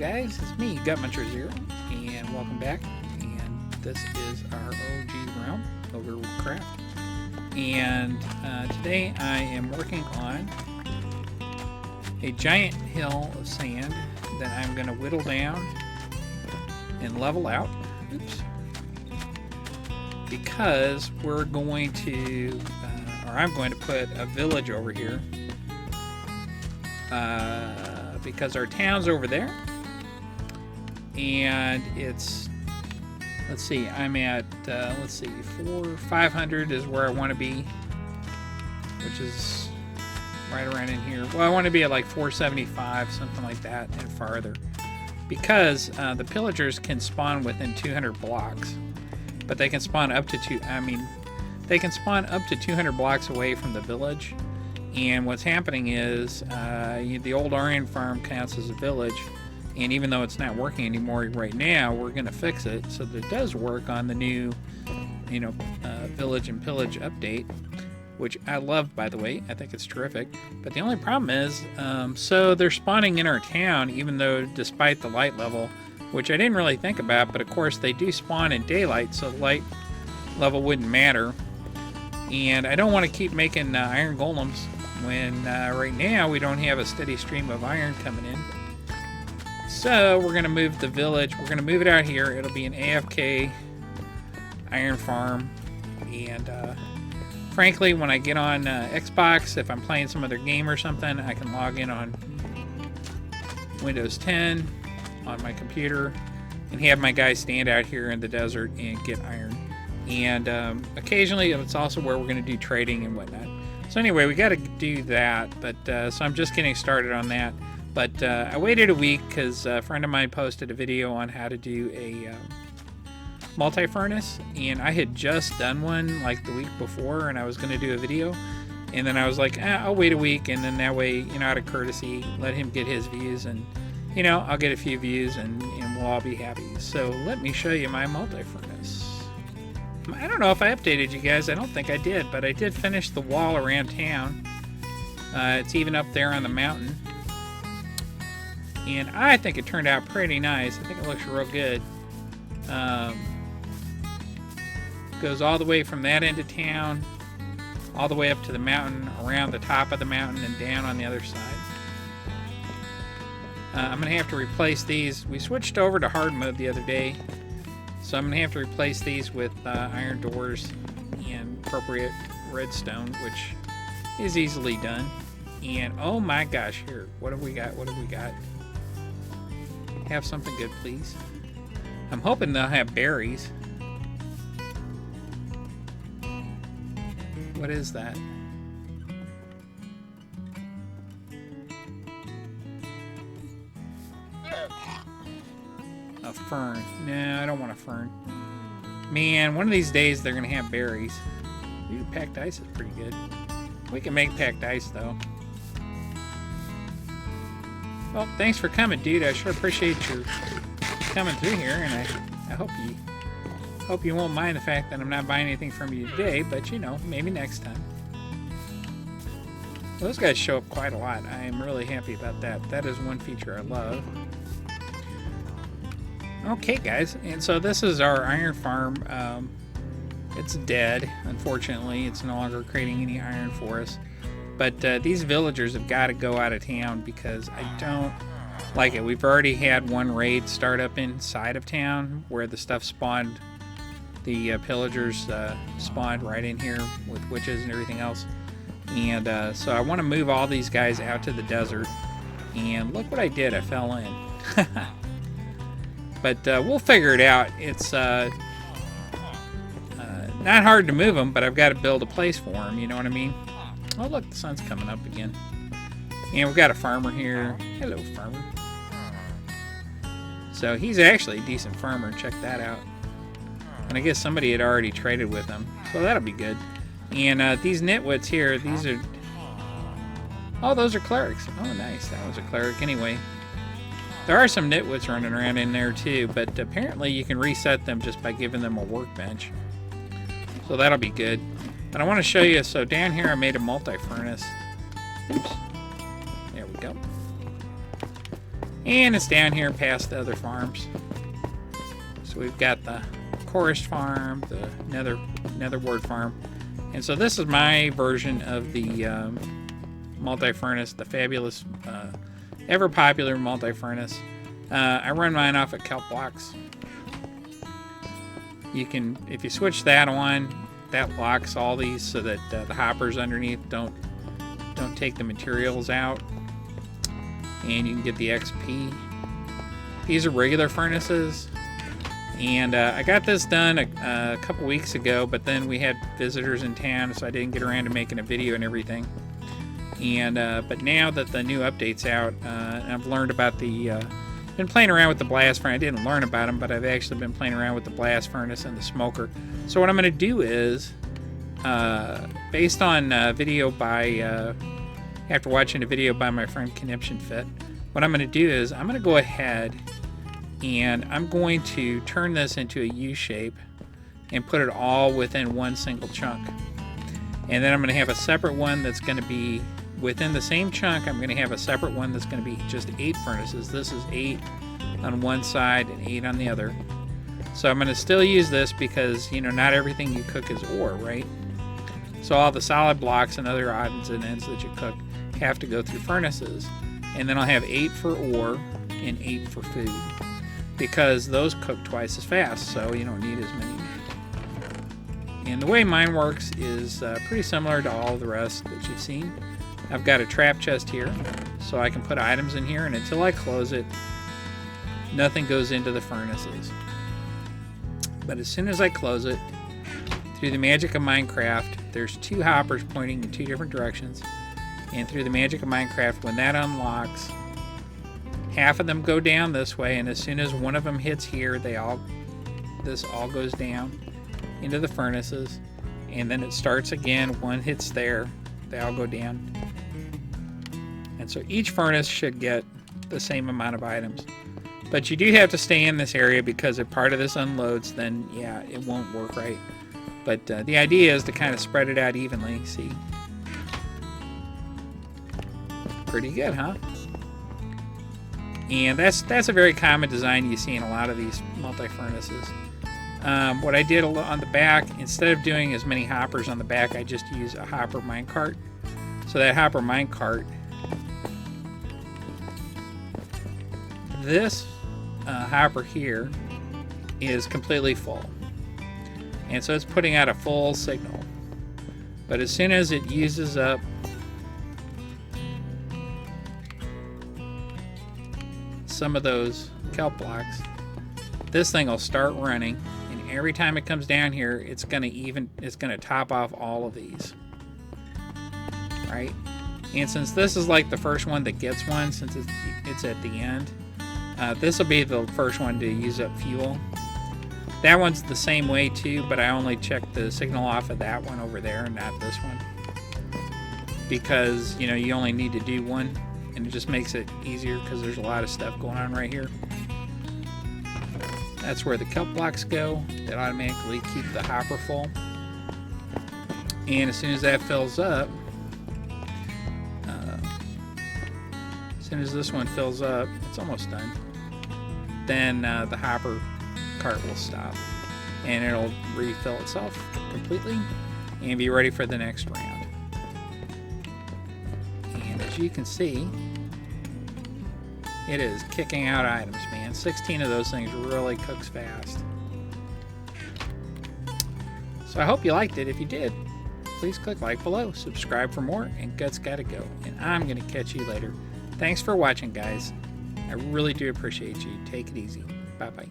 guys, it's me, Gutmuncher0, and welcome back. And this is our OG realm, Ogrecraft. And today I am working on a giant hill of sand that I'm going to whittle down and level out. Oops. Because we're going to, or I'm going to put a village over here. Because our town's over there. And it's, let's see, I'm at, 500 is where I want to be. Which is right around in here. Well, I want to be at like 475, something like that, and farther. Because the pillagers can spawn within 200 blocks. But they can spawn up to they can spawn up to 200 blocks away from the village. And what's happening is the old Aryan farm counts as a village. And even though it's not working anymore right now, we're going to fix it so that it does work on the new, village and pillage update. Which I love, by the way. I think it's terrific. But the only problem is, so they're spawning in our town, even though despite the light level, which I didn't really think about, but of course they do spawn in daylight, so the light level wouldn't matter. And I don't want to keep making iron golems when right now we don't have a steady stream of iron coming in. So we're going to move the village. We're going to move it out here. It'll be an AFK iron farm. And frankly, when I get on Xbox, if I'm playing some other game or something, I can log in on Windows 10 on my computer and have my guys stand out here in the desert and get iron. And occasionally it's also where we're going to do trading and whatnot. So anyway, we got to do that, but so I'm just getting started on that. But I waited a week because a friend of mine posted a video on how to do a multi-furnace, and I had just done one like the week before, and I was going to do a video, and then I was like, I'll wait a week, and then that way, out of courtesy, let him get his views, and I'll get a few views, and we'll all be happy. So let me show you my multi-furnace. I don't know if I updated you guys. I don't think I did, but I did finish the wall around town. It's even up there on the mountain. And I think it turned out pretty nice. I think it looks real good. Goes all the way from that end of town, all the way up to the mountain, around the top of the mountain, and down on the other side. I'm going to have to replace these. We switched over to hard mode the other day. So I'm going to have to replace these with iron doors and appropriate redstone, which is easily done. And oh my gosh, here, what have we got? What have we got? Have something good, please. I'm hoping they'll have berries. What is that? A fern. No, I don't want a fern. Man, one of these days they're going to have berries. Ooh, packed ice is pretty good. We can make packed ice, though. Well, thanks for coming, dude. I sure appreciate your coming through here, and I hope you won't mind the fact that I'm not buying anything from you today, but, maybe next time. Well, those guys show up quite a lot. I am really happy about that. That is one feature I love. Okay, guys, and so this is our iron farm. It's dead, unfortunately. It's no longer creating any iron for us. But these villagers have got to go out of town because I don't like it. We've already had one raid start up inside of town where the stuff spawned. The pillagers spawned right in here with witches and everything else. And so I want to move all these guys out to the desert. And look what I did. I fell in. But we'll figure it out. It's not hard to move them, but I've got to build a place for them, you know what I mean? Oh, look, the sun's coming up again. And we've got a farmer here. Hello, farmer. So he's actually a decent farmer. Check that out. And I guess somebody had already traded with him. So that'll be good. And these nitwits here, these are... Oh, those are clerics. Oh, nice. That was a cleric anyway. There are some nitwits running around in there too, but apparently you can reset them just by giving them a workbench. So that'll be good. But I want to show you, so down here I made a multi-furnace. Oops. There we go. And it's down here past the other farms. So we've got the Chorus Farm, the Nether Ward Farm. And so this is my version of the multi-furnace, the fabulous, ever popular multi-furnace. I run mine off of kelp blocks. You can, if you switch that on, that locks all these so that the hoppers underneath don't take the materials out, and you can get the XP. These are regular furnaces, and I got this done a couple weeks ago, but then we had visitors in town, so I didn't get around to making a video and everything. And but now that the new update's out, I've learned about the been playing around with the blast furnace. I didn't learn about them, but I've actually been playing around with the blast furnace and the smoker. So what I'm going to do is, based on video by, after watching a video by my friend Conniption Fit, what I'm going to do is I'm going to go ahead and I'm going to turn this into a U shape and put it all within one single chunk. And then I'm going to have a separate one that's going to be within the same chunk. I'm going to have a separate one that's going to be just 8 furnaces. This is 8 on one side and 8 on the other. So I'm going to still use this because, you know, not everything you cook is ore, right? So all the solid blocks and other odds and ends that you cook have to go through furnaces. And then I'll have 8 for ore and 8 for food, because those cook twice as fast, so you don't need as many. And the way mine works is pretty similar to all the rest that you've seen. I've got a trap chest here, so I can put items in here, and until I close it, nothing goes into the furnaces. But as soon as I close it, through the magic of Minecraft, there's 2 hoppers pointing in 2 different directions. And through the magic of Minecraft, when that unlocks, half of them go down this way, and as soon as one of them hits here, this all goes down into the furnaces, and then it starts again. One hits there, they all go down. And so each furnace should get the same amount of items. But you do have to stay in this area, because if part of this unloads, then yeah, it won't work right. But the idea is to kind of spread it out evenly. See? Pretty good, huh? And that's a very common design you see in a lot of these multi-furnaces. What I did on the back, instead of doing as many hoppers on the back, I just use a hopper minecart. So that hopper minecart, this hopper here is completely full. And so it's putting out a full signal. But as soon as it uses up some of those kelp blocks, this thing will start running, and every time it comes down here, it's gonna top off all of these, right? And since this is like the first one that gets one, since it's at the end, this will be the first one to use up fuel. That one's the same way too, but I only checked the signal off of that one over there, not this one, because you know you only need to do one, and it just makes it easier because there's a lot of stuff going on right here. That's where the kelp blocks go. That automatically keep the hopper full. And as soon as that fills up, as soon as this one fills up, it's almost done, then the hopper cart will stop, and it'll refill itself completely and be ready for the next round. And as you can see, it is kicking out items, man. 16 of those things really cooks fast. So I hope you liked it. If you did, please click like below, subscribe for more, and Guts gotta go. And I'm gonna catch you later. Thanks for watching, guys. I really do appreciate you. Take it easy. Bye-bye.